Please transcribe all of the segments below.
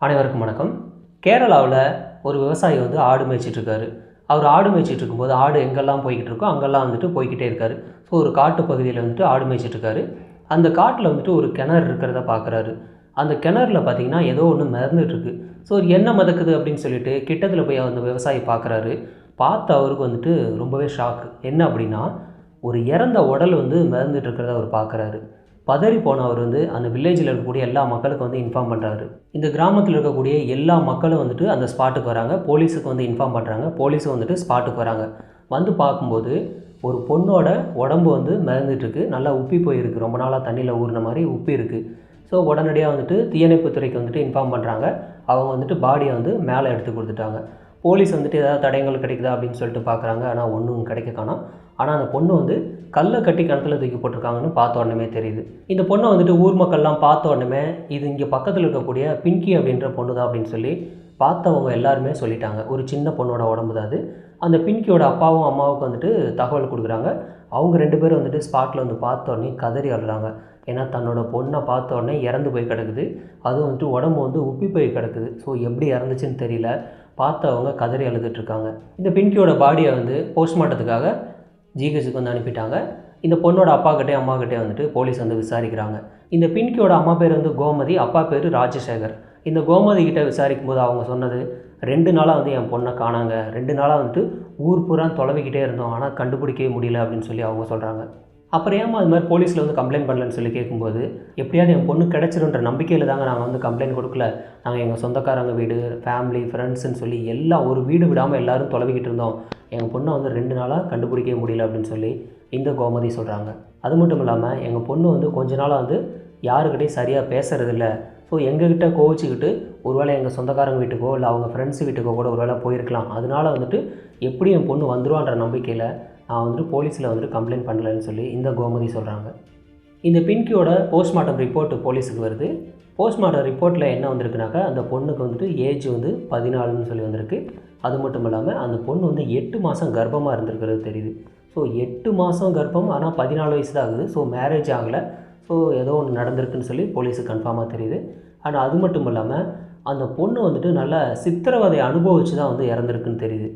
அனைவருக்கும் வணக்கம். கேரளாவில் ஒரு விவசாயி ஆடு மேய்ச்சிட்டு இருக்காரு. அவர் ஆடு மேய்ச்சிட்டு இருக்கும்போது ஆடு எங்கெல்லாம் போய்கிட்டு இருக்கோ அங்கெல்லாம் போய்கிட்டே இருக்காரு. ஸோ ஒரு காட்டு பகுதியில் ஆடு மேய்ச்சிட்டு இருக்காரு. அந்த காட்டில் ஒரு கிணறு இருக்கிறத பார்க்குறாரு. அந்த கிணறுல பார்த்தீங்கன்னா ஏதோ ஒன்று மிதந்துட்டு இருக்கு. ஸோ என்ன மிதக்குது அப்படின்னு சொல்லிட்டு கிட்டத்தில் போய் அந்த விவசாயி பார்க்குறாரு. பார்த்து அவருக்கு ரொம்பவே ஷாக்கு. என்ன அப்படின்னா, ஒரு இறந்த உடல் மிதந்துட்டு இருக்கிறத அவர் பார்க்குறாரு. பதறி போன அவர் அந்த வில்லேஜில் இருக்கக்கூடிய எல்லா மக்களுக்கும் இன்ஃபார்ம் பண்ணுறாரு. இந்த கிராமத்தில் இருக்கக்கூடிய எல்லா மக்களும் அந்த ஸ்பாட்டுக்கு வராங்க. போலீஸுக்கு இன்ஃபார்ம் பண்ணுறாங்க. போலீஸும் ஸ்பாட்டுக்கு வராங்க. வந்து பார்க்கும்போது ஒரு பொண்ணோட உடம்பு மிதந்துட்டுருக்கு. நல்லா உப்பி போயிருக்கு. ரொம்ப நாளாக தண்ணியில் ஊறின மாதிரி உப்பி இருக்குது. ஸோ உடனடியாக தீயணைப்புத்துறைக்கு இன்ஃபார்ம் பண்ணுறாங்க. அவங்க பாடியை மேலே எடுத்து கொடுத்துட்டாங்க. போலீஸ் ஏதாவது தடயங்கள் கிடைக்குதா அப்படின்னு சொல்லிட்டு பார்க்குறாங்க. ஆனால் ஒன்றும் கிடைக்க காணோம். ஆனால் அந்த பொண்ணு கல்லை கட்டி கிணத்துல தூக்கி போட்டிருக்காங்கன்னு பார்த்த உடனே தெரியுது. இந்த பொண்ணை ஊர் மக்கள்லாம் பார்த்த உடனே இது இங்கே பக்கத்தில் இருக்கக்கூடிய பிங்கி அப்படின்ற பொண்ணு தான் அப்படின்னு சொல்லி பார்த்தவங்க எல்லாருமே சொல்லிட்டாங்க. ஒரு சின்ன பொண்ணோட உடம்பு தான் அது. அந்த பின்கியோட அப்பாவும் அம்மாவுக்கு தகவல் கொடுக்குறாங்க. அவங்க 2 பேரும் ஸ்பாட்டில் பார்த்த உடனே கதறி அழுறாங்க. ஏன்னா தன்னோட பொண்ணை பார்த்த உடனே இறந்து போய் கிடக்குது. அதுவும் உடம்பு உப்பி போய் கிடக்குது. ஸோ எப்படி இறந்துச்சுன்னு தெரியல. பார்த்தவங்க கதறி அழுதுட்டுருக்காங்க. இந்த பின்கியோட பாடியை போஸ்ட்மார்ட்டத்துக்காக ஜிஹெச்சுக்கு அனுப்பிட்டாங்க. இந்த பொண்ணோட அப்பாக்கிட்டே அம்மாக்கிட்டே போலீஸ் விசாரிக்கிறாங்க. இந்த பின்கியோட அம்மா பேர் கோமதி, அப்பா பேர் ராஜசேகர். இந்த கோமதி கிட்ட விசாரிக்கும் போது அவங்க சொன்னது, 2 நாளாக என் பொண்ணை காணாங்க. 2 நாளாக ஊர் பூரா தொலைவிக்கிட்டே இருந்தோம். ஆனால் கண்டுபிடிக்கவே முடியல அப்படின்னு சொல்லி அவங்க சொல்கிறாங்க. அப்புறம் ஏமா அது மாதிரி போலீஸில் கம்ப்ளைண்ட் பண்ணலன்னு சொல்லி கேட்கும்போது, எப்படியாவது என் பொண்ணு கிடச்சிருன்ற நம்பிக்கையில் தாங்க நாங்கள் கம்ப்ளைண்ட் கொடுக்கல. நாங்கள் எங்கள் சொந்தக்காரங்க வீடு, ஃபேமிலி, ஃப்ரெண்ட்ஸுன்னு சொல்லி எல்லாம் ஒரு வீடு விடாமல் எல்லோரும் தொலைவிக்கிட்டு இருந்தோம். எங்கள் பொண்ணை 2 நாளாக கண்டுபிடிக்கவே முடியல அப்படின்னு சொல்லி இந்த கோமதி சொல்கிறாங்க. அது மட்டும் இல்லாமல் எங்கள் பொண்ணு கொஞ்ச நாளாக யாருக்கிட்டையும் சரியாக பேசுகிறதில்ல. ஸோ எங்ககிட்ட கோவிச்சிக்கிட்டு ஒருவேளை எங்கள் சொந்தக்காரங்க வீட்டுக்கோ இல்லை அவங்க ஃப்ரெண்ட்ஸ் வீட்டுக்கோ கூட ஒரு வேளை போயிருக்கலாம். அதனால எப்படி என் பொண்ணு வந்துடுவான்ற நம்பிக்கையில் நான் போலீஸில் கம்ப்ளைண்ட் பண்ணலன்னு சொல்லி இந்த கோமதி சொல்கிறாங்க. இந்த பின்கியோட போஸ்ட்மார்ட்டம் ரிப்போர்ட்டு போலீஸுக்கு வருது. போஸ்ட்மார்ட்டம் ரிப்போர்ட்டில் என்ன வந்திருக்குனாக்கா, அந்த பொண்ணுக்கு ஏஜ் 14ன்னு சொல்லி வந்திருக்கு. அது மட்டும் இல்லாமல் அந்த பொண்ணு 8 மாதம் கர்ப்பமாக இருந்திருக்கிறது தெரியுது. ஸோ 8 மாதம் கர்ப்பம், ஆனால் 14 வயசு தான் ஆகுது. ஸோ மேரேஜ் ஆகலை. ஸோ ஏதோ ஒன்று நடந்திருக்குன்னு சொல்லி போலீஸுக்கு கன்ஃபார்மாக தெரியுது. ஆனால் அது மட்டும் இல்லாமல் அந்த பொண்ணு நல்ல சித்திரவதை அனுபவித்து தான் இறந்துருக்குன்னு தெரியுது.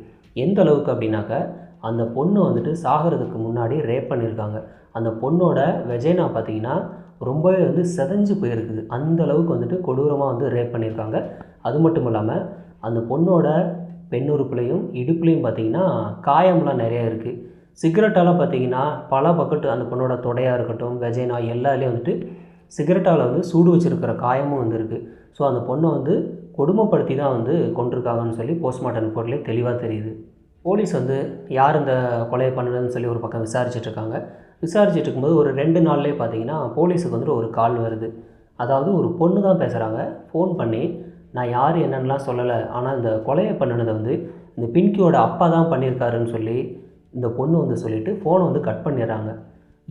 எந்த அளவுக்கு அப்படின்னாக்கா, அந்த பொண்ணு சாகிறதுக்கு முன்னாடி ரேப் பண்ணியிருக்காங்க. அந்த பொண்ணோட வெஜைனா பார்த்திங்கன்னா ரொம்பவே செதஞ்சு போயிருக்குது. அந்த அளவுக்கு கொடூரமாக ரேப் பண்ணியிருக்காங்க. அது மட்டும் இல்லாமல் அந்த பொண்ணோட பெண்ணுறுப்புலையும் இடுப்புலையும் பார்த்திங்கன்னா காயம்லாம் நிறையா இருக்குது. சிகரெட்டால் பார்த்திங்கன்னா பல பக்கத்து அந்த பொண்ணோட தொடையாக இருக்கட்டும், வெஜைனா எல்லாத்துலேயும் சிகரெட்டால் சூடு வச்சுருக்கிற காயமும் இருக்குது. ஸோ அந்த பொண்ணை கொடுமைப்படுத்தி தான் கொண்டிருக்காங்கன்னு சொல்லி போஸ்ட்மார்ட்டம் ரிப்போர்ட்லேயே தெளிவாக தெரியுது. போலீஸ் யார் இந்த கொலையை பண்ணுறதுன்னு சொல்லி ஒரு பக்கம் விசாரிச்சுட்ருக்காங்க. விசாரிச்சுட்டு இருக்கும்போது ஒரு 2 நாள்லேயே பார்த்திங்கன்னா போலீஸுக்கு ஒரு கால் வருது. அதாவது ஒரு பொண்ணு தான் பேசுகிறாங்க. ஃபோன் பண்ணி, நான் யார் என்னென்னலாம் சொல்லலை, ஆனால் இந்த கொலையை பண்ணினதை இந்த பின்கியோட அப்பா தான் பண்ணியிருக்காருன்னு சொல்லி இந்த பொண்ணு சொல்லிவிட்டு ஃபோனை கட் பண்ணிடுறாங்க.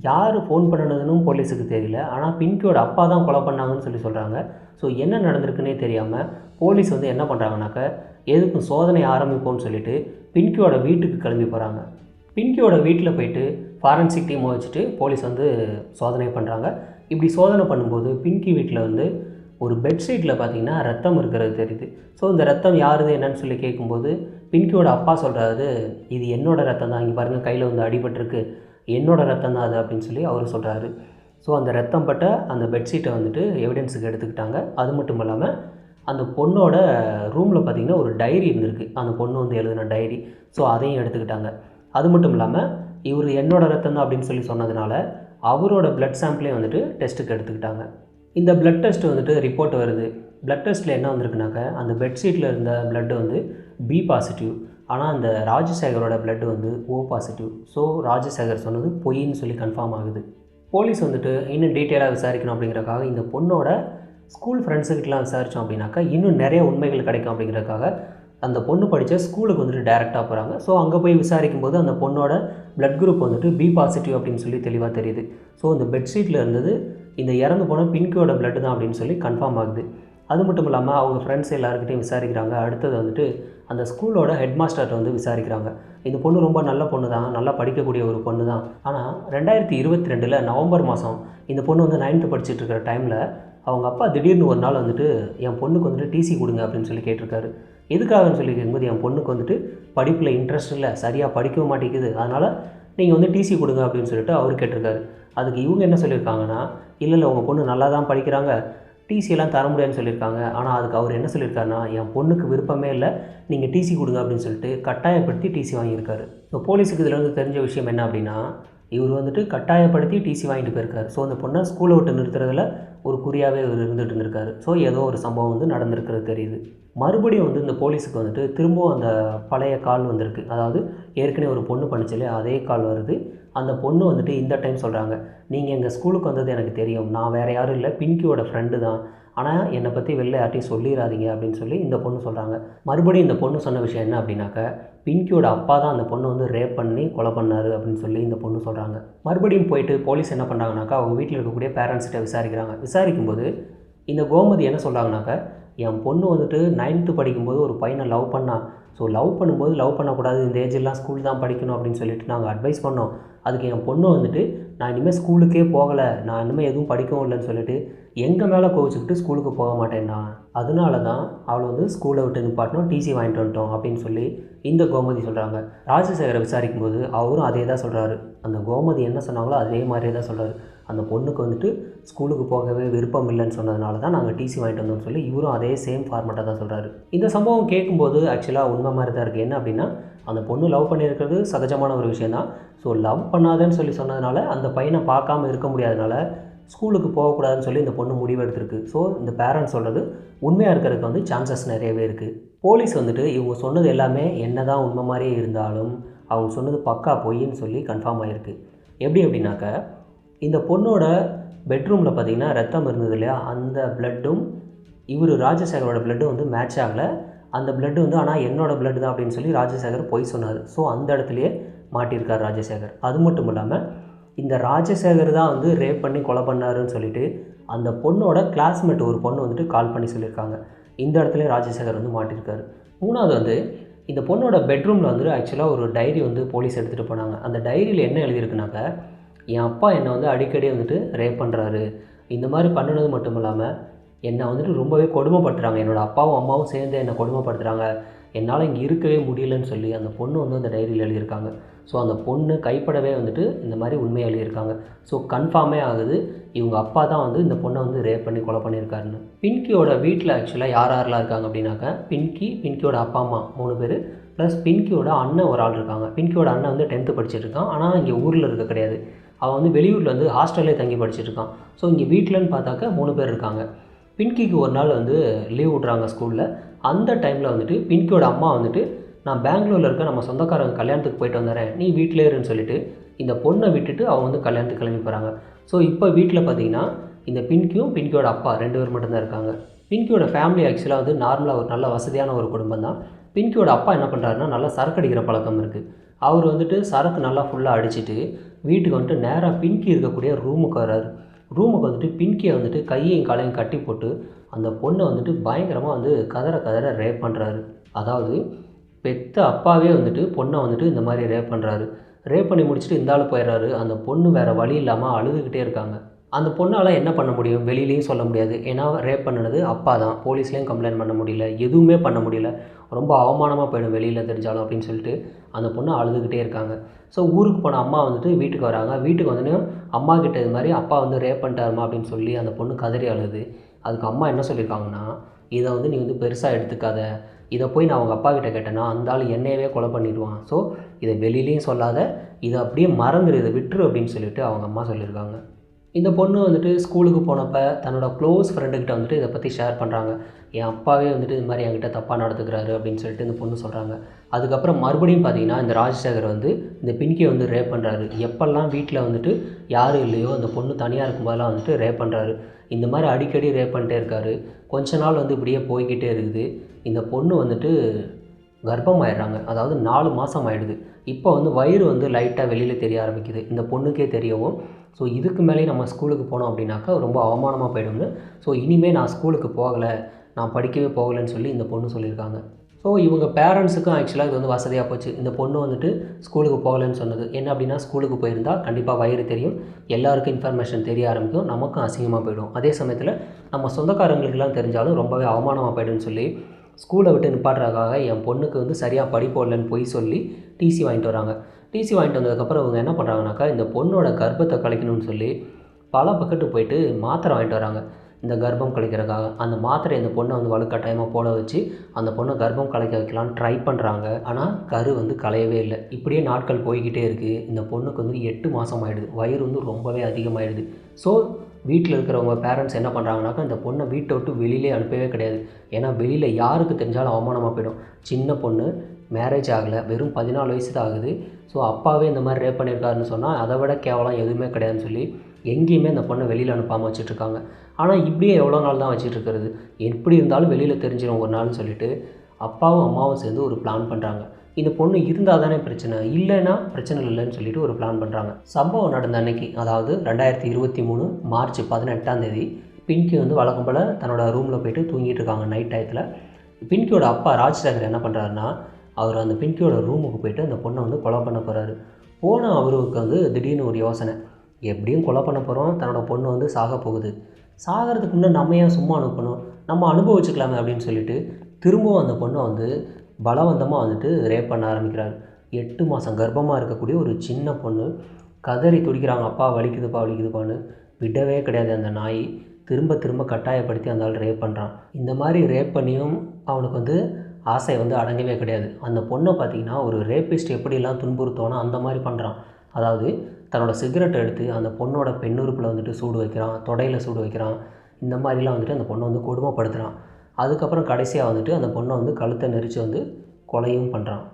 யார் ஃபோன் பண்ணினதுன்னு போலீஸுக்கு தெரியல. ஆனால் பின்கியோட அப்பா தான் கொலை பண்ணாங்கன்னு சொல்லி சொல்கிறாங்க. ஸோ என்ன நடந்திருக்குன்னே தெரியாமல் போலீஸ் என்ன பண்ணுறாங்கனாக்கா, எதுக்கும் சோதனை ஆரம்பிப்போம்னு சொல்லிவிட்டு பின்கியோட வீட்டுக்கு கிளம்பி போகிறாங்க. பின்கியோட வீட்டில் போயிட்டு ஃபாரன்சிக் டீமை வச்சுட்டு போலீஸ் சோதனை பண்ணுறாங்க. இப்படி சோதனை பண்ணும்போது பின்கி வீட்டில் ஒரு பெட்ஷீட்டில் பார்த்திங்கன்னா ரத்தம் இருக்கிறது தெரியுது. ஸோ இந்த ரத்தம் யாருது என்னன்னு சொல்லி கேட்கும்போது பின்கியோட அப்பா சொல்கிறாரு, இது என்னோட ரத்தம் தான், இங்கே பாருங்கள் கையில் அடிபட்டிருக்கு, என்னோட ரத்தம் தான் அது அப்படின்னு சொல்லி அவர் சொல்கிறாரு. ஸோ அந்த ரத்தம் பட்ட அந்த பெட்ஷீட்டை எவிடன்ஸுக்கு எடுத்துக்கிட்டாங்க. அது மட்டும் இல்லாமல் அந்த பொண்ணோட ரூமில் பார்த்திங்கன்னா ஒரு டைரி இருந்திருக்கு. அந்த பொண்ணு எழுதின டைரி. ஸோ அதையும் எடுத்துக்கிட்டாங்க. அது மட்டும் இல்லாமல் இவர் என்னோட ரத்தம் தான் அப்படின்னு சொல்லி சொன்னதுனால அவரோட பிளட் சாம்பிளையும் டெஸ்ட்டுக்கு எடுத்துக்கிட்டாங்க. இந்த பிளட் டெஸ்ட்டு ரிப்போர்ட் வருது. பிளட் டெஸ்ட்டில் என்ன வந்திருக்குனாக்கா, அந்த பெட்ஷீட்டில் இருந்த பிளட்டு பி பாசிட்டிவ். ஆனால் அந்த ராஜசேகரோட blood O positive. So Rajasekar சொன்னது பொய்ன்னு சொல்லி கன்ஃபார்ம் ஆகுது. போலீஸ் இன்னும் டீட்டெயிலாக விசாரிக்கணும் அப்படிங்கிறக்காக இந்த பொண்ணோட ஸ்கூல் ஃப்ரெண்ட்ஸுக்கிட்டலாம் விசாரித்தோம் அப்படின்னாக்கா இன்னும் நிறைய உண்மைகள் கிடைக்கும் அப்படிங்கிறக்காக அந்த பொண்ணு படித்த ஸ்கூலுக்கு டேரெக்டாக போகிறாங்க. ஸோ அங்கே போய் விசாரிக்கும் போது அந்த பொண்ணோட பிளட் குரூப் பி பாசிட்டிவ் அப்படின்னு சொல்லி தெளிவாக தெரியுது. ஸோ இந்த பெட்ஷீட்டில் இருந்தது இந்த இறந்து போன பின்கியோட பிளட்டு தான் அப்படின்னு சொல்லி கன்ஃபார்ம் ஆகுது. அது மட்டும் இல்லாமல் அவங்க ஃப்ரெண்ட்ஸ் எல்லாருக்கிட்டையும் விசாரிக்கிறாங்க. அடுத்தது அந்த ஸ்கூலோட ஹெட் மாஸ்டர்கிட்ட விசாரிக்கிறாங்க. இந்த பொண்ணு ரொம்ப நல்ல பொண்ணு தான், நல்லா படிக்கக்கூடிய ஒரு பொண்ணு தான். ஆனால் 2022 நவம்பர் மாதம் இந்த பொண்ணு 9th படிச்சுட்டு இருக்கிற டைமில் அவங்க அப்பா திடீர்னு ஒரு நாள் வந்துட்டு என் பொண்ணுக்கு வந்துட்டு டிசி கொடுங்க அப்படின்னு சொல்லி கேட்டிருக்காரு. எதுக்காகன்னு சொல்லி கேட்கும்போது என் பொண்ணுக்கு வந்துட்டு படிப்பில் இன்ட்ரெஸ்ட் இல்லை, சரியாக படிக்கவும் மாட்டேங்குது, அதனால் நீங்கள் வந்து டிசி கொடுங்க அப்படின்னு சொல்லிட்டு அவர் கேட்டிருக்காரு. அதுக்கு இவங்க என்ன சொல்லியிருக்காங்கன்னா, இல்லை உங்கள் பொண்ணு நல்லா தான் படிக்கிறாங்க, டிசியெல்லாம் தர முடியாதுன்னு சொல்லியிருக்காங்க. ஆனால் அதுக்கு அவர் என்ன சொல்லியிருக்காருன்னா, என் பொண்ணுக்கு விருப்பமே இல்லை, நீங்கள் டிசி கொடுங்க அப்படின்னு சொல்லிட்டு கட்டாயப்படுத்தி டிசி வாங்கியிருக்காரு. ஸோ போலீஸுக்கு இதில் வந்து தெரிஞ்ச விஷயம் என்ன அப்படின்னா, இவர் வந்துட்டு கட்டாயப்படுத்தி டிசி வாங்கிட்டு போயிருக்காரு. ஸோ அந்த பொண்ணை ஸ்கூலை விட்டு நிறுத்துறதுல ஒரு குறியாகவே இவர் இருந்துகிட்டு இருந்திருக்காரு. ஸோ ஏதோ ஒரு சம்பவம் வந்து நடந்திருக்கிறது தெரியுது. மறுபடியும் வந்து இந்த போலீஸுக்கு வந்துட்டு திரும்பவும் அந்த பழைய கால் வந்திருக்கு. அதாவது ஏற்கனவே ஒரு பொண்ணு பண்ணிச்சு இல்லையா, அதே கால் வருது. அந்த பொண்ணு வந்துட்டு இந்த டைம் சொல்கிறாங்க, நீங்கள் எங்கள் ஸ்கூலுக்கு வந்தது எனக்கு தெரியும், நான் வேறு யாரும் இல்லை, பின்கியோட ஃப்ரெண்டு தான், ஆனால் என்னை பற்றி வெளில யார்ட்டையும் சொல்லிடாதீங்க அப்படின்னு சொல்லி இந்த பொண்ணு சொல்கிறாங்க. மறுபடியும் இந்த பொண்ணு சொன்ன விஷயம் என்ன அப்படின்னாக்க, பின்கியோட அப்பா தான் அந்த பொண்ணை வந்து ரேப் பண்ணி கொலை பண்ணார் அப்படின்னு சொல்லி இந்த பொண்ணு சொல்கிறாங்க. மறுபடியும் போயிட்டு போலீஸ் என்ன பண்ணுறாங்கனாக்கா, அவங்க வீட்டில் இருக்கக்கூடிய பேரண்ட்ஸ்கிட்ட விசாரிக்கிறாங்க. விசாரிக்கும்போது இந்த கோமதி என்ன சொல்கிறாங்கனாக்கா, என் பொண்ணு வந்துட்டு 9th படிக்கும்போது ஒரு பையனை லவ் பண்ணா. ஸோ லவ் பண்ணும்போது லவ் பண்ணக்கூடாது, இந்த ஏஜெல்லாம் ஸ்கூல் தான் படிக்கணும் அப்படின்னு சொல்லிட்டு நாங்கள் அட்வைஸ் பண்ணோம். அதுக்கு என் பொண்ணு வந்துட்டு நான் இனிமேல் ஸ்கூலுக்கே போகலை, நான் இனிமேல் எதுவும் படிக்கவும் இல்லைன்னு சொல்லிட்டு எங்கள் மேலே கோவிச்சுக்கிட்டு ஸ்கூலுக்கு போக மாட்டேன்னா, அதனால தான் அவளை வந்து ஸ்கூலை விட்டு நிப்பாட்டணும், டிசி வாங்கிட்டு வந்துட்டோம் அப்படின்னு சொல்லி இந்த கோமதி சொல்கிறாங்க. ராஜசேகரை விசாரிக்கும்போது அவரும் அதே தான் சொல்கிறாரு. அந்த கோமதி என்ன சொன்னாங்களோ அதே மாதிரியே தான் சொல்கிறாரு. அந்த பொண்ணுக்கு வந்துட்டு ஸ்கூலுக்கு போகவே விருப்பம் இல்லைன்னு சொன்னதுனால தான் நாங்கள் டிசி வாங்கிட்டு வந்தோம்னு சொல்லி இவரும் அதே சேம் ஃபார்மேட்டாக தான் சொல்கிறாரு. இந்த சம்பவம் கேட்கும்போது ஆக்சுவலாக உண்மை மாதிரி தான் இருக்குது. என்ன அப்படின்னா, அந்த பொண்ணு லவ் பண்ணியிருக்கிறது சகஜமான ஒரு விஷயம் தான். ஸோ லவ் பண்ணாதேன்னு சொல்லி சொன்னதுனால அந்த பையனை பார்க்காம இருக்க முடியாதனால ஸ்கூலுக்கு போகக்கூடாதுன்னு சொல்லி இந்த பொண்ணு முடிவு எடுத்திருக்கு. ஸோ இந்த பேரண்ட்ஸ் சொல்கிறது உண்மையாக இருக்கிறதுக்கு வந்து சான்சஸ் நிறையவே இருக்குது. போலீஸ் வந்துட்டு இவங்க சொன்னது எல்லாமே என்ன தான் உண்மை மாதிரியே இருந்தாலும் அவங்க சொன்னது பக்கா பொய்ன்னு சொல்லி கன்ஃபார்ம் ஆகிருக்கு. எப்படி அப்படின்னாக்க, இந்த பொண்ணோட பெட்ரூமில் பார்த்திங்கன்னா ரத்தம் இருந்தது இல்லையா, அந்த பிளட்டும் இவர் ராஜசேகரோட பிளட்டும் வந்து மேட்ச் ஆகலை. அந்த பிளட்டு வந்து ஆனால் என்னோடய பிளட் தான் அப்படின்னு சொல்லி ராஜசேகர் பொய் சொன்னார். ஸோ அந்த இடத்துலையே மாட்டியிருக்கார் ராஜசேகர். அது மட்டும் இல்லாமல் இந்த ராஜசேகர் தான் வந்து ரேப் பண்ணி கொலை பண்ணாருன்னு சொல்லிட்டு அந்த பொண்ணோட கிளாஸ்மேட் ஒரு பொண்ணு வந்துட்டு கால் பண்ணி சொல்லியிருக்காங்க. இந்த இடத்துல ராஜசேகர் வந்து மாட்டியிருக்காரு. மூணாவது வந்து இந்த பொண்ணோட பெட்ரூமில் வந்து ஆக்சுவலாக ஒரு டைரி வந்து போலீஸ் எடுத்துகிட்டு போனாங்க. அந்த டைரியில் என்ன எழுதியிருக்குனாக்க, என் அப்பா என்னை வந்து அடிக்கடி வந்துட்டு ரேப் பண்ணுறாரு, இந்த மாதிரி பண்ணினது மட்டும் இல்லாமல் என்னை வந்துட்டு ரொம்பவே கொடுமைப்படுத்துகிறாங்க, என்னோடய அப்பாவும் அம்மாவும் சேர்ந்து என்னை கொடுமைப்படுத்துகிறாங்க, என்னால் இங்கே இருக்கவே முடியலன்னு சொல்லி அந்த பொண்ணு வந்து அந்த டைரியில் எழுதியிருக்காங்க. ஸோ அந்த பொண்ணு கைப்படவே வந்துட்டு இந்த மாதிரி உண்மையை எழுதியிருக்காங்க. ஸோ கன்ஃபார்மே ஆகுது இவங்க அப்பா தான் வந்து இந்த பொண்ணை வந்து ரேப் பண்ணி கொலை பண்ணியிருக்காருன்னு. பின்கியோட வீட்டில் ஆக்சுவலாக யார் யாரெல்லாம் இருக்காங்க அப்படின்னாக்கா, பின்கியோட அப்பா அம்மா 3 பேர் ப்ளஸ் பின்கியோட அண்ணன் ஒரு ஆள் இருக்காங்க. பின்கியோட அண்ணன் வந்து 10th படிச்சுட்டு இருக்கான். ஆனால் இங்கே ஊரில் இருக்க கிடையாது, அவன் வந்து வெளியூரில் வந்து ஹாஸ்டல்லே தங்கி படிச்சுட்டு இருக்கான். ஸோ இங்கே வீட்டிலன்னு பார்த்தாக்கா 3 பேர் இருக்காங்க. பின்கிக்கு ஒரு நாள் வந்து லீவ் விட்றாங்க ஸ்கூலில். அந்த டைமில் வந்துட்டு பின்கியோட அம்மா வந்துட்டு, நான் பெங்களூரில் இருக்க நம்ம சொந்தக்காரங்க கல்யாணத்துக்கு போயிட்டு வந்துடுறேன், நீ வீட்டிலே இருன்னு சொல்லிட்டு இந்த பொண்ணை விட்டுட்டு அவங்க வந்து கல்யாணத்துக்கு கிளம்பி போகிறாங்க. ஸோ இப்போ வீட்டில் பார்த்தீங்கன்னா இந்த பின்கியோட அப்பா 2 பேர் மட்டும்தான் இருக்காங்க. பின்கியோட ஃபேமிலி ஆக்சுவலாக வந்து நார்மலாக ஒரு நல்ல வசதியான ஒரு குடும்பம் தான். பின்கியோட அப்பா என்ன பண்ணுறாருன்னா, நல்லா சரக்கு அடிக்கிற பழக்கம் இருக்குது. அவர் வந்துட்டு சரக்கு நல்லா ஃபுல்லாக அடிச்சுட்டு வீட்டுக்கு வந்துட்டு நேராக பின்கி இருக்கக்கூடிய ரூமுக்கு வர்றாரு. ரூமுக்கு வந்துட்டு பின்கியை வந்துட்டு கையையும் காலையும் கட்டி போட்டு அந்த பொண்ணை வந்துட்டு பயங்கரமாக வந்து கதற ரேப் பண்ணுறாரு. அதாவது பெத்த அப்பாவே வந்துட்டு பொண்ணை வந்துட்டு இந்த மாதிரி ரேப் பண்ணுறாரு. ரேப் பண்ணி முடிச்சுட்டு இந்த ஆள் போயிடுறாரு. அந்த பொண்ணு வேறு வழி இல்லாமல் அழுதுகிட்டே இருக்காங்க. அந்த பொண்ணால் என்ன பண்ண முடியும், வெளியிலையும் சொல்ல முடியாது, ஏன்னா ரேப் பண்ணினது அப்பா தான், போலீஸ்லேயும் கம்ப்ளைண்ட் பண்ண முடியல, எதுவுமே பண்ண முடியல, ரொம்ப அவமானமாக போயிடும் வெளியில் தெரிஞ்சாலும் அப்படின்னு சொல்லிட்டு அந்த பொண்ணு அழுதுகிட்டே இருக்காங்க. ஸோ ஊருக்கு போன அம்மா வந்துட்டு வீட்டுக்கு வராங்க. வீட்டுக்கு வந்தோடனே அம்மா கிட்ட இது மாதிரி அப்பா வந்து ரேப் பண்ணிட்டாருமா அப்படின்னு சொல்லி அந்த பொண்ணு கதறி அழுது. அதுக்கு அம்மா என்ன சொல்லியிருக்காங்கன்னா, இதை வந்து நீ வந்து பெருசாக எடுத்துக்காத, இதை போய் நான் அவங்க அப்பா கிட்ட கேட்டேன்னா அந்த ஆள் என்னையவே கொலை பண்ணிடுவான், ஸோ இதை வெளியிலையும் சொல்லாத, இதை அப்படியே மறந்துடு, இதை விட்டுரு அப்படின்னு சொல்லிட்டு அவங்க அம்மா சொல்லியிருக்காங்க. இந்த பொண்ணு வந்துட்டு ஸ்கூலுக்கு போனப்போ தன்னோட க்ளோஸ் ஃப்ரெண்டுக்கிட்ட வந்துட்டு இதை பற்றி ஷேர் பண்ணுறாங்க. என் அப்பாவே வந்துட்டு இது மாதிரி என்கிட்ட தப்பாக நடந்துக்கிறாரு அப்படின்னு சொல்லிட்டு இந்த பொண்ணு சொல்கிறாங்க. அதுக்கப்புறம் மறுபடியும் பார்த்தீங்கன்னா இந்த ராஜசேகர் வந்து இந்த பின்கியை வந்து ரேப் பண்ணுறாரு. எப்பெல்லாம் வீட்டில் வந்துட்டு யாரும் இல்லையோ அந்த பொண்ணு தனியாக இருக்கும்போதெல்லாம் வந்துட்டு ரேப் பண்ணுறாரு. இந்த மாதிரி அடிக்கடி ரேப் பண்ணிட்டே இருக்காரு. கொஞ்ச நாள் வந்து இப்படியே போய்கிட்டே இருக்குது. இந்த பொண்ணு வந்துட்டு கர்ப்பம் ஆயிடுறாங்க. அதாவது 4 மாதம் ஆகிடுது. இப்போ வந்து வயிறு வந்து லைட்டாக வெளியில் தெரிய ஆரம்பிக்குது. இந்த பொண்ணுக்கே தெரியவும், ஸோ இதுக்கு மேலேயும் நம்ம ஸ்கூலுக்கு போனோம் அப்படின்னாக்கா ரொம்ப அவமானமாக போய்டும்னு, ஸோ இனிமேல் நான் ஸ்கூலுக்கு போகலை, நான் படிக்கவே போகலைன்னு சொல்லி இந்த பொண்ணு சொல்லியிருக்காங்க. ஸோ ஸோ இவங்க பேரண்ட்ஸுக்கும் ஆக்சுவலாக இது வந்து வசதியாக போச்சு. இந்த பொண்ணு வந்துட்டு ஸ்கூலுக்கு போகலன்னு சொன்னது. என்ன அப்படின்னா, ஸ்கூலுக்கு போயிருந்தா கண்டிப்பாக வயிறு தெரியும், எல்லாருக்கும் இன்ஃபர்மேஷன் தெரிய ஆரம்பிக்கும், நமக்கும் அசிங்கமாக போயிடும். அதே சமயத்தில் நம்ம சொந்தக்காரங்களுக்கெல்லாம் தெரிஞ்சாலும் ரொம்பவே அவமானமாக போய்டுன்னு சொல்லி ஸ்கூலை விட்டு நிப்பாட்டுறதுக்காக என் பொண்ணுக்கு வந்து சரியாக படிப்பு இல்லைன்னு பொய் சொல்லி டிசி வாங்கிட்டு வராங்க. டிசி வாங்கிட்டு வந்ததுக்கப்புறம் இவங்க என்ன பண்ணுறாங்கனாக்கா, இந்த பொண்ணோட கர்ப்பத்தை கலைக்கணும்னு சொல்லி பல பக்கெட்டு போயிட்டு மாத்திரை வாங்கிட்டு வராங்க இந்த கர்ப்பம் கலைக்கிறதுக்காக. அந்த மாத்திரை இந்த பொண்ணை வந்து வலுக்கட்டாயமாக போட வச்சு அந்த பொண்ணை கர்ப்பம் கலைக்க வைக்கலான்னு ட்ரை பண்ணுறாங்க. ஆனால் கரு வந்து கலையவே இல்லை. இப்படியே நாட்கள் போய்கிட்டே இருக்குது. இந்த பொண்ணுக்கு வந்து 8 மாதம் ஆகிடுது. வயிறு வந்து ரொம்பவே அதிகமாகிடுது. ஸோ வீட்டில் இருக்கிறவங்க பேரண்ட்ஸ் என்ன பண்ணுறாங்கனாக்கா, இந்த பொண்ணை வீட்டை விட்டு வெளியிலே அனுப்பவே கிடையாது. ஏன்னா வெளியில் யாருக்கு தெரிஞ்சாலும் அவமானமாக போயிடும். சின்ன பொண்ணு, மேரேஜ் ஆகலை, வெறும் 14 வயசு தான் ஆகுது. ஸோ அப்பாவே இந்த மாதிரி ரேப் பண்ணியிருக்காருன்னு சொன்னால் அதை விட கேவலம் எதுவுமே கிடையாதுன்னு சொல்லி எங்கேயுமே அந்த பொண்ணை வெளியில் அனுப்பாமல் வச்சுட்ருக்காங்க. ஆனால் இப்படியே எவ்வளோ நாள் தான் வச்சுட்ருக்கிறது, எப்படி இருந்தாலும் வெளியில் தெரிஞ்சிடும் ஒரு நாள்னு சொல்லிட்டு அப்பாவும் அம்மாவும் சேர்ந்து ஒரு பிளான் பண்ணுறாங்க. இந்த பொண்ணு இருந்தால் தானே பிரச்சனை, இல்லைன்னா பிரச்சனை இல்லைன்னு சொல்லிட்டு ஒரு பிளான் பண்ணுறாங்க. சம்பவம் நடந்த அன்னைக்கு, அதாவது 2023 மார்ச் 18 பின்கி வந்து வழக்கம் போல் தன்னோட ரூமில் போய்ட்டு தூங்கிட்டு இருக்காங்க நைட் டயத்தில். பின்கியோட அப்பா ராஜ்சேகர் என்ன பண்ணுறாருன்னா, அவர் அந்த பின்கியோட ரூமுக்கு போய்ட்டு அந்த பொண்ணை வந்து கொலை பண்ண போகிறாரு. போன அவருக்கு வந்து திடீர்னு ஒரு யோசனை, எப்படியும் கொலை பண்ண போகிறோம், தன்னோட பொண்ணு வந்து சாக போகுது, சாகிறதுக்கு முன்னே நம்ம ஏன் சும்மா அனுப்பணும், நம்ம அனுபவிச்சுக்கலாமே அப்படின்னு சொல்லிட்டு திரும்பவும் அந்த பொண்ணை வந்து பலவந்தமாக வந்துட்டு ரேப் பண்ண ஆரம்பிக்கிறாரு. 8 மாதம் கர்ப்பமாக இருக்கக்கூடிய ஒரு சின்ன பொண்ணு கதறி துடிக்கிறாங்க, அப்பா வலிக்குதுப்பா வலிக்குதுப்பான்னு. விடவே கிடையாது அந்த நாய். திரும்ப திரும்ப கட்டாயப்படுத்தி அந்த ஆள் ரேப் பண்ணுறான். இந்த மாதிரி ரேப் பண்ணியும் அவனுக்கு வந்து ஆசை வந்து அடங்கவே கிடையாது. அந்த பொண்ணை பார்த்திங்கன்னா ஒரு ரேப்பிஸ்ட் எப்படிலாம் துன்புறுத்தோன்னா அந்த மாதிரி பண்ணுறான். அதாவது தன்னோட சிகரெட்டை எடுத்து அந்த பொண்ணோட பெண்ணுறுப்பில் வந்துட்டு சூடு வைக்கிறான், தொடையில் சூடு வைக்கிறான். இந்த மாதிரிலாம் வந்துட்டு அந்த பொண்ணை வந்து கொடுமைப்படுத்துகிறான். அதுக்கப்புறம் கடைசியாக வந்துட்டு அந்த பொண்ணை வந்து கழுத்தை நெரிச்சு வந்து கொலையும் பண்ணுறான்.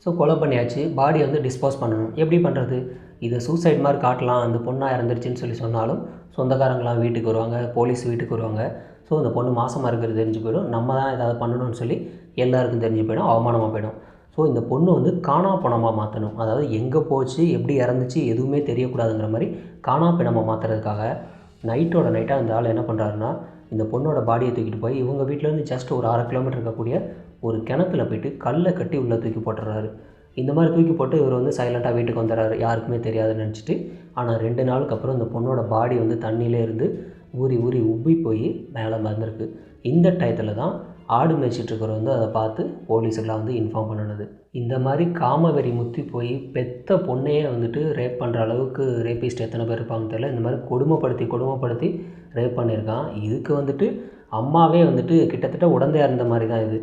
ஸோ கொலை பண்ணியாச்சு, பாடியை வந்து டிஸ்போஸ் பண்ணணும். எப்படி பண்ணுறது, இதை சூசைட் மாதிரி காட்டலாம், அந்த பொண்ணாக இறந்துருச்சுன்னு சொல்லி சொன்னாலும் சொந்தக்காரங்களாம் வீட்டுக்கு வருவாங்க, போலீஸ் வீட்டுக்கு வருவாங்க. ஸோ அந்த பொண்ணு மாசமாக இருக்கிறது தெரிஞ்சு போயிடும், நம்ம தான் ஏதாவது பண்ணணும்னு சொல்லி எல்லாருக்கும் தெரிஞ்சு போயிடும், அவமானமாக போயிடும். ஸோ இந்த பொண்ணு வந்து காணா பணமாக மாற்றணும். அதாவது எங்கே போச்சு, எப்படி இறந்துச்சு எதுவுமே தெரியக்கூடாதுங்கிற மாதிரி காணா பணமாக மாற்றுறதுக்காக நைட்டோட நைட்டாக அந்த ஆள் என்ன பண்ணுறாருன்னா, இந்த பொண்ணோட பாடியை தூக்கிட்டு போய் இவங்க வீட்டிலேருந்து ஜஸ்ட் ஒரு 1/2 கிலோமீட்டர் இருக்கக்கூடிய ஒரு கிணத்துல போய்ட்டு கல்லை கட்டி உள்ளே தூக்கி போட்டுறாரு. இந்த மாதிரி தூக்கி போட்டு இவர் வந்து சைலண்ட்டாக வீட்டுக்கு வந்துடுறாரு, யாருக்குமே தெரியாதுன்னு நினச்சிட்டு. ஆனால் 2 நாளுக்கு அப்புறம் இந்த பொண்ணோட பாடி வந்து தண்ணியிலே இருந்து ஊறி ஊறி உப்பி போய் மேலே மறந்துருக்கு. இந்த டயத்தில் தான் ஆடு மேய்ச்சிட்ருக்கிறவர் வந்து அதை பார்த்து போலீஸுக்கெலாம் வந்து இன்ஃபார்ம் பண்ணினது. இந்த மாதிரி காமவெறி முத்தி போய் பெத்த பொண்ணையே வந்துட்டு ரேப் பண்ணுற அளவுக்கு ரேப்பிஸ்ட் எத்தனை பேர் இருப்பாங்கன்னு தெரியல. இந்த மாதிரி கொடுமைப்படுத்தி ரேப் பண்ணியிருக்கான். இதுக்கு வந்துட்டு அம்மாவே வந்துட்டு கிட்டத்தட்ட உடந்தையாக இருந்த மாதிரி தான் இது.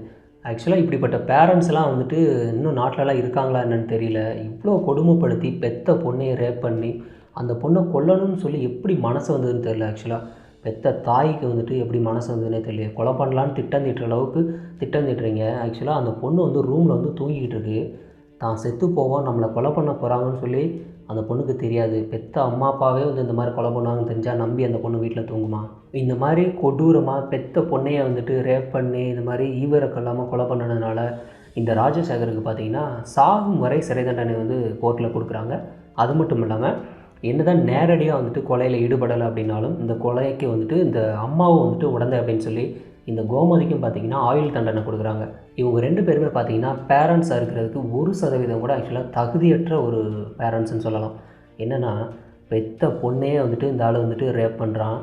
ஆக்சுவலாக இப்படிப்பட்ட பேரண்ட்ஸ்லாம் வந்துட்டு இன்னும் நாட்டிலலாம் இருக்காங்களா என்னன்னு தெரியல. இவ்வளோ கொடுமைப்படுத்தி பெத்த பொண்ணையை ரேப் பண்ணி அந்த பொண்ணை கொல்லணும்னு சொல்லி எப்படி மனசு வந்ததுன்னு தெரியல. ஆக்சுவலாக பெத்த தாய்க்கு வந்துட்டு எப்படி மனசு வந்ததுன்னே தெரியல. கொலை பண்ணலான்னு திட்டம் தீட்டுற அளவுக்கு திட்டம் தீட்டுறீங்க. ஆக்சுவலாக அந்த பொண்ணு வந்து ரூமில் வந்து தூங்கிக்கிட்டு இருக்கு, தான் செத்து போவோம், நம்மளை கொலை பண்ண போகிறாங்கன்னு சொல்லி அந்த பொண்ணுக்கு தெரியாது. பெத்த அம்மா அப்பாவே வந்து இந்த மாதிரி கொலை பண்ணுவாங்கன்னு தெரிஞ்சால் நம்பி அந்த பொண்ணு வீட்டில் தூங்குமா? இந்த மாதிரி கொடூரமாக பெத்த பொண்ணையை வந்துட்டு ரேப் பண்ணி இந்த மாதிரி ஈவிரக்கம் இல்லாமல் கொலை பண்ணதுனால இந்த ராஜசேகருக்கு பார்த்திங்கன்னா சாகும் வரை சிறை தண்டனை வந்து கோர்ட்டில் கொடுக்குறாங்க. அது மட்டும் இல்லாமல் என்னதான் நேரடியாக வந்துட்டு கொலையில் ஈடுபடலை அப்படின்னாலும் இந்த கொலைக்கு வந்துட்டு இந்த அம்மாவும் வந்துட்டு உடந்தை அப்படின்னு சொல்லி இந்த கோமதிக்கும் பார்த்திங்கன்னா ஆயுள் தண்டனை கொடுக்குறாங்க. இவங்க 2 பேருமே பார்த்திங்கன்னா பேரண்ட்ஸாக இருக்கிறதுக்கு 1% கூட ஆக்சுவலாக தகுதியற்ற ஒரு பேரண்ட்ஸ்ன்னு சொல்லலாம். என்னென்னா பெத்த பொண்ணையே வந்துட்டு இந்த ஆள் வந்துட்டு ரேப் பண்ணுறான்,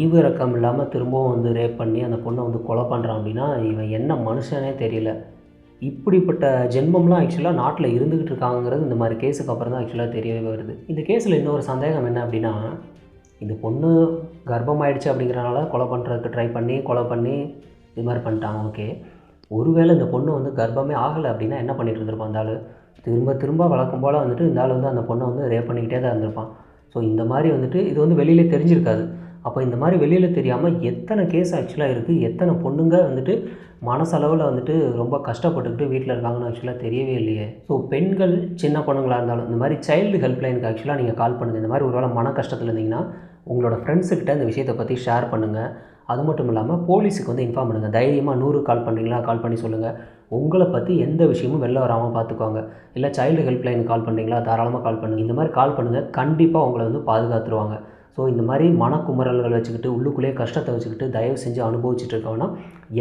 ஈவிரக்கம் இல்லாமல் திரும்பவும் வந்து ரேப் பண்ணி அந்த பொண்ணை வந்து கொலை பண்ணுறான் அப்படின்னா இவன் என்ன மனுஷனே தெரியல. இப்படிப்பட்ட ஜென்மம்லாம் ஆக்சுவலாக நாட்டில் இருந்துக்கிட்டு இருக்காங்கிறது இந்த மாதிரி கேஸுக்கு அப்புறம் தான் ஆக்சுவலாக தெரியவே வருது. இந்த கேஸில் இன்னொரு சந்தேகம் என்ன அப்படின்னா, இந்த பொண்ணு கர்ப்பமாயிடுச்சு அப்படிங்கிறனால கொலை பண்ணுறதுக்கு ட்ரை பண்ணி கொலை பண்ணி இது மாதிரி பண்ணிட்டாங்க. ஓகே, ஒருவேளை இந்த பொண்ணு வந்து கர்ப்பமே ஆகலை அப்படின்னா என்ன பண்ணிட்டு இருந்திருப்பான் அந்த ஆள்? திரும்ப வழக்கம் போல் வந்துட்டு இந்த ஆள் வந்து அந்த பொண்ணை வந்து ரேப் பண்ணிக்கிட்டே தான் இருந்திருப்பான். ஸோ இந்த மாதிரி வந்துட்டு இது வந்து வெளியிலே தெரிஞ்சிருக்காது. அப்போ இந்த மாதிரி வெளியில் தெரியாமல் எத்தனை கேஸ் ஆக்சுவலாக இருக்குது, எத்தனை பொண்ணுங்க வந்துட்டு மனசளவில் வந்துட்டு ரொம்ப கஷ்டப்பட்டுக்கிட்டு வீட்டில் இருக்காங்கன்னு ஆக்சுவலாக தெரியவே இல்லையே. ஸோ பெண்கள் சின்ன பொண்ணுங்களாக இருந்தாலும் இந்த மாதிரி சைல்டு ஹெல்ப்லைனுக்கு ஆக்சுவலாக நீங்கள் கால் பண்ணுங்கள். இந்த மாதிரி ஒரு வேளை மன கஷ்டத்தில் இருந்தீங்கன்னா உங்களோட ஃப்ரெண்ட்ஸுக்கிட்ட இந்த விஷயத்தை பற்றி ஷேர் பண்ணுங்கள். அது மட்டும் இல்லாமல் போலீஸுக்கு வந்து இன்ஃபார்ம் பண்ணுங்கள். தைரியமாக 100 கால் பண்ணுறீங்களா, கால் பண்ணி சொல்லுங்கள். உங்களை பற்றி எந்த விஷயமும் வெளில வராமல் பார்த்துக்குவாங்க. இல்லை சைல்டு ஹெல்ப்லைனுக்கு கால் பண்ணுறீங்களா, தாராளமாக கால் பண்ணுங்கள். இந்த மாதிரி கால் பண்ணுங்கள், கண்டிப்பாக உங்களை வந்து பாதுகாத்துருவாங்க. ஸோ ஸோ இந்த மாதிரி மனக்குமுறல்கள் வச்சுக்கிட்டு உள்ளுக்குள்ளேயே கஷ்டத்தை வச்சுக்கிட்டு தயவு செஞ்சு அனுபவிச்சுட்டு இருக்கோன்னா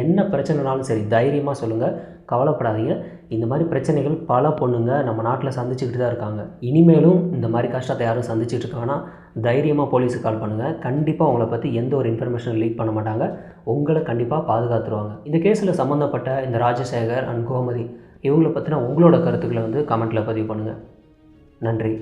என்ன பிரச்சனைனாலும் சரி தைரியமாக சொல்லுங்கள், கவலைப்படாதீங்க. இந்த மாதிரி பிரச்சனைகள் பல பொண்ணுங்க நம்ம நாட்டில் சந்திச்சுக்கிட்டு தான் இருக்காங்க. இனிமேலும் இந்த மாதிரி கஷ்டத்தை யாரும் சந்திச்சுட்டு இருக்காங்கன்னா தைரியமாக போலீஸுக்கு கால் பண்ணுங்கள். கண்டிப்பாக உங்களை பற்றி எந்த ஒரு இன்ஃபர்மேஷன் லீக் பண்ண மாட்டாங்க, உங்களை கண்டிப்பாக பாதுகாத்துருவாங்க. இந்த கேஸில் சம்மந்தப்பட்ட இந்த ராஜசேகர் அண்ட் கோமதி இவங்களை பற்றின உங்களோட கருத்துக்களை வந்து கமெண்ட்டில் பதிவு பண்ணுங்கள். நன்றி.